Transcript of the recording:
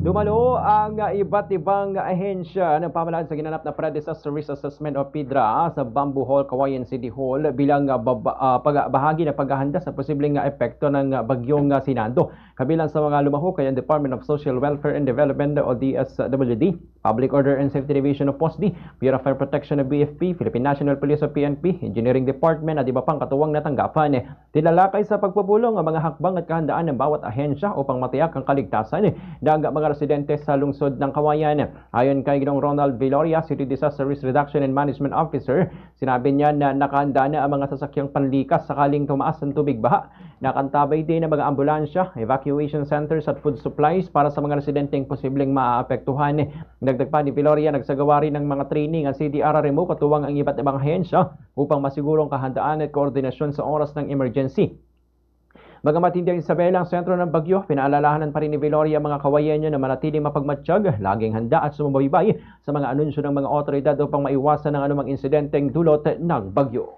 Dumalo ang iba't ibang ahensya ng pamahalaan sa ginanap na Pre-Disaster Risk Assessment o PIDRA sa Bamboo Hall, Cauayan City Hall bilang bahagi na paghahanda sa posibleng epekto ng bagyong Sinando. Kabilang sa mga lumahok ay ang Department of Social Welfare and Development o DSWD, Public Order and Safety Division o POSD, Bureau of Fire Protection o BFP, Philippine National Police o PNP, Engineering Department at iba pang katuwang natanggapan. Tinalakay sa pagpupulong ang mga hakbang at kahandaan ng bawat ahensya upang matiyak ang kaligtasan ng mga residente sa lungsod ng Cauayan. Ayon kay Ginoong Ronald Viloria, City Disaster Risk Reduction and Management Officer, sinabi niya na nakahanda na ang mga sasakyang panlikas sakaling tumaas ang tubig baha. Nakantabay din ang mga ambulansya, evacuation centers at food supplies para sa mga residenteng posibleng maaapektuhan. Dagdag pa ni Viloria, nagsagawa rin ng mga training ang CDRRMO katuwang ang iba't ibang ahensya upang masigurong kahandaan at koordinasyon sa oras ng emergency. Bagamat hindi ang Isabela ang sentro ng bagyo, pinaalalahanan pa rin ni Viloria ang mga Cauayenyo na manatiling mapagmatsyag, laging handa at sumubaybay sa mga anunsyo ng mga otoridad upang maiwasan ang anumang insidenteng dulot ng bagyo.